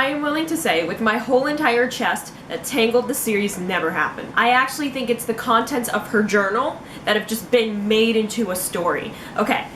I am willing to say with my whole entire chest that Tangled the series never happened. I actually think it's the contents of her journal that have just been made into a story. Okay,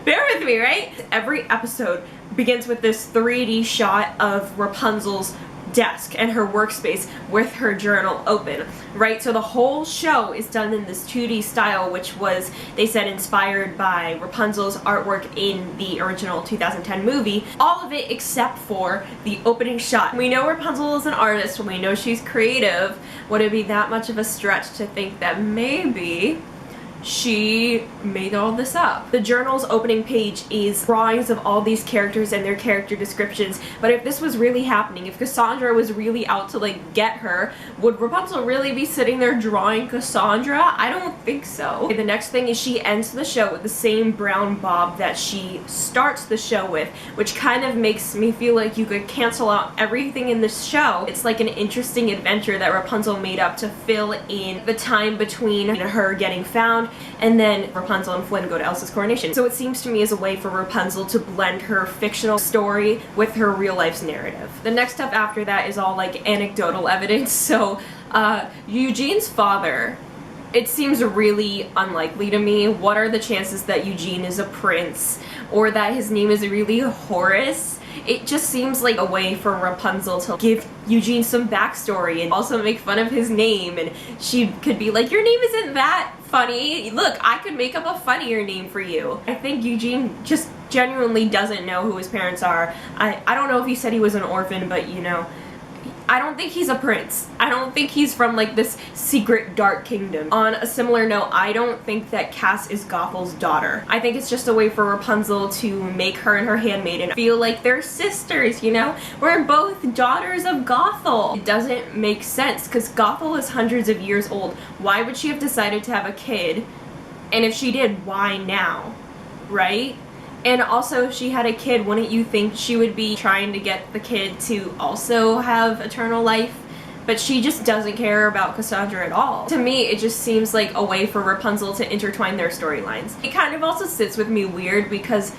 bear with me, right? Every episode begins with this 3D shot of Rapunzel's desk and her workspace with her journal open, right? So the whole show is done in this 2D style, which was, they said, inspired by Rapunzel's artwork in the original 2010 movie. All of it except for the opening shot. We know Rapunzel is an artist, we know she's creative. Would it be that much of a stretch to think that maybe she made all this up? The journal's opening page is drawings of all these characters and their character descriptions, but if this was really happening, if Cassandra was really out to like get her, would Rapunzel really be sitting there drawing Cassandra? I don't think so. Okay, the next thing is she ends the show with the same brown bob that she starts the show with, which kind of makes me feel like you could cancel out everything in this show. It's like an interesting adventure that Rapunzel made up to fill in the time between her getting found and then Rapunzel and Flynn go to Elsa's coronation. So it seems to me as a way for Rapunzel to blend her fictional story with her real life's narrative. The next step after that is all like anecdotal evidence. So Eugene's father, it seems really unlikely to me. What are the chances that Eugene is a prince or that his name is really Horace? It just seems like a way for Rapunzel to give Eugene some backstory and also make fun of his name, and she could be like, your name isn't that funny. Look, I could make up a funnier name for you. I think Eugene just genuinely doesn't know who his parents are. I don't know if he said he was an orphan, but you know, I don't think he's a prince. I don't think he's from like this secret dark kingdom. On a similar note, I don't think that Cass is Gothel's daughter. I think it's just a way for Rapunzel to make her and her handmaiden feel like they're sisters, you know? We're both daughters of Gothel. It doesn't make sense because Gothel is hundreds of years old. Why would she have decided to have a kid? And if she did, why now? Right? And also, if she had a kid, wouldn't you think she would be trying to get the kid to also have eternal life? But she just doesn't care about Cassandra at all. To me, it just seems like a way for Rapunzel to intertwine their storylines. It kind of also sits with me weird because,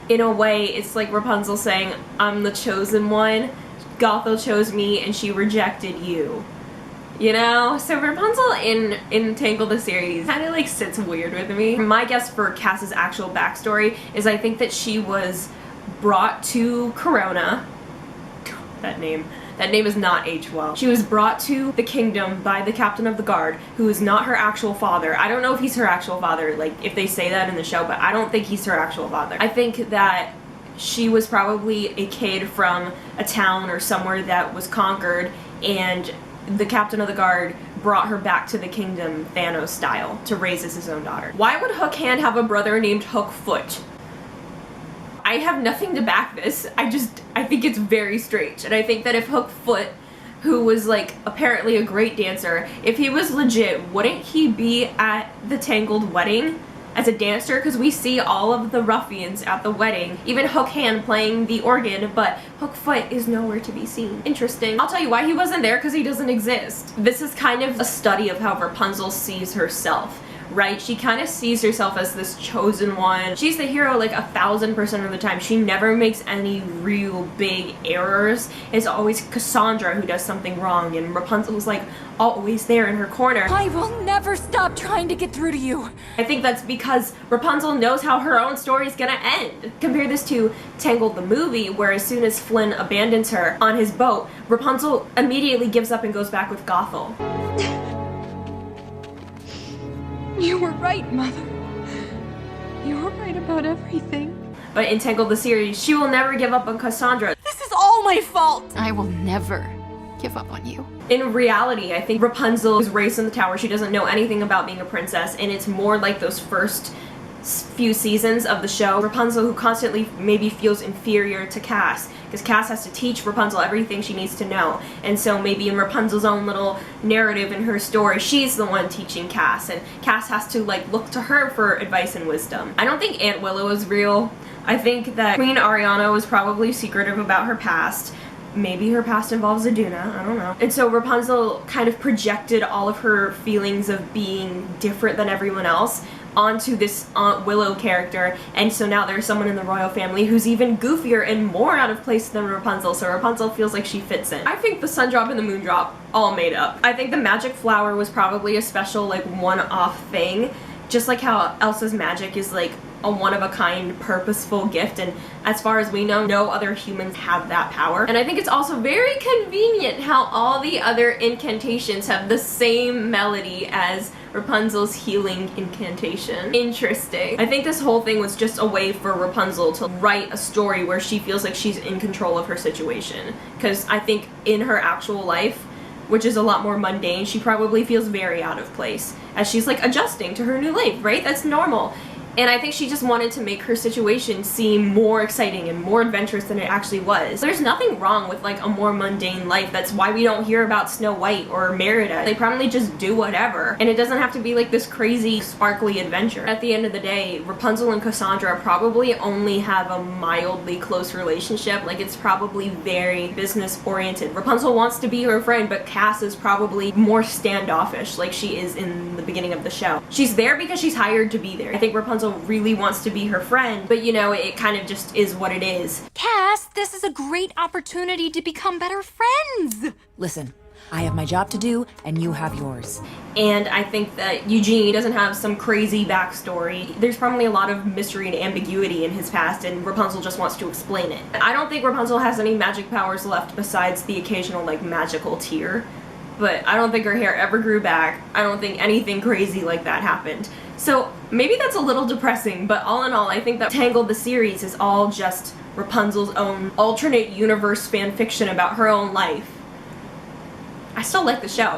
in a way, it's like Rapunzel saying, I'm the chosen one, Gothel chose me, and she rejected you. You know? So Rapunzel in Tangled the series kind of like sits weird with me. My guess for Cass's actual backstory is I think that she was brought to Corona. That name is not aged well. She was brought to the kingdom by the captain of the guard, who is not her actual father. I don't know if he's her actual father, like if they say that in the show, but I don't think he's her actual father. I think that she was probably a kid from a town or somewhere that was conquered, and the captain of the guard brought her back to the kingdom Thanos style to raise as his own daughter. Why would Hook Hand have a brother named Hook Foot? I have nothing to back this. I think it's very strange. And I think that if Hook Foot, who was like apparently a great dancer, if he was legit, wouldn't he be at the Tangled wedding as a dancer? Because we see all of the ruffians at the wedding, even Hook Hand playing the organ, but Hook Foot is nowhere to be seen. Interesting. I'll tell you why he wasn't there, because he doesn't exist. This is kind of a study of how Rapunzel sees herself, right? She kind of sees herself as this chosen one. She's the hero like 1000% of the time. She never makes any real big errors. It's always Cassandra who does something wrong, and Rapunzel's like always there in her corner. I will never stop trying to get through to you. I think that's because Rapunzel knows how her own story is gonna end. Compare this to Tangled the movie, where as soon as Flynn abandons her on his boat, Rapunzel immediately gives up and goes back with Gothel. You were right, Mother. You were right about everything. But in Tangled the series, she will never give up on Cassandra. This is all my fault! I will never give up on you. In reality, I think Rapunzel is raised in the tower. She doesn't know anything about being a princess, and it's more like those first few seasons of the show. Rapunzel, who constantly maybe feels inferior to Cass, because Cass has to teach Rapunzel everything she needs to know. And so maybe in Rapunzel's own little narrative in her story, she's the one teaching Cass, and Cass has to like look to her for advice and wisdom. I don't think Aunt Willow is real. I think that Queen Ariana was probably secretive about her past. Maybe her past involves Aduna, I don't know. And so Rapunzel kind of projected all of her feelings of being different than everyone else onto this Aunt Willow character, and so now there's someone in the royal family who's even goofier and more out of place than Rapunzel, so Rapunzel feels like she fits in. I think the sun drop and the moon drop, all made up. I think the magic flower was probably a special, like, one-off thing, just like how Elsa's magic is, like, a one-of-a-kind purposeful gift, and as far as we know, no other humans have that power. And I think it's also very convenient how all the other incantations have the same melody as Rapunzel's healing incantation. Interesting. I think this whole thing was just a way for Rapunzel to write a story where she feels like she's in control of her situation, because I think in her actual life, which is a lot more mundane, she probably feels very out of place as she's like adjusting to her new life, right? That's normal. And I think she just wanted to make her situation seem more exciting and more adventurous than it actually was. There's nothing wrong with like a more mundane life. That's why we don't hear about Snow White or Merida. They probably just do whatever. And it doesn't have to be like this crazy, sparkly adventure. At the end of the day, Rapunzel and Cassandra probably only have a mildly close relationship. Like, it's probably very business oriented. Rapunzel wants to be her friend, but Cass is probably more standoffish like she is in the beginning of the show. She's there because she's hired to be there. I think Rapunzel really wants to be her friend, but you know, it kind of just is what it is. Cass, this is a great opportunity to become better friends. Listen, I have my job to do, and you have yours. And I think that Eugene doesn't have some crazy backstory. There's probably a lot of mystery and ambiguity in his past, and Rapunzel just wants to explain it. I don't think Rapunzel has any magic powers left besides the occasional, like, magical tear. But I don't think her hair ever grew back. I don't think anything crazy like that happened. So maybe that's a little depressing, but all in all, I think that Tangled the series is all just Rapunzel's own alternate universe fan fiction about her own life. I still like the show.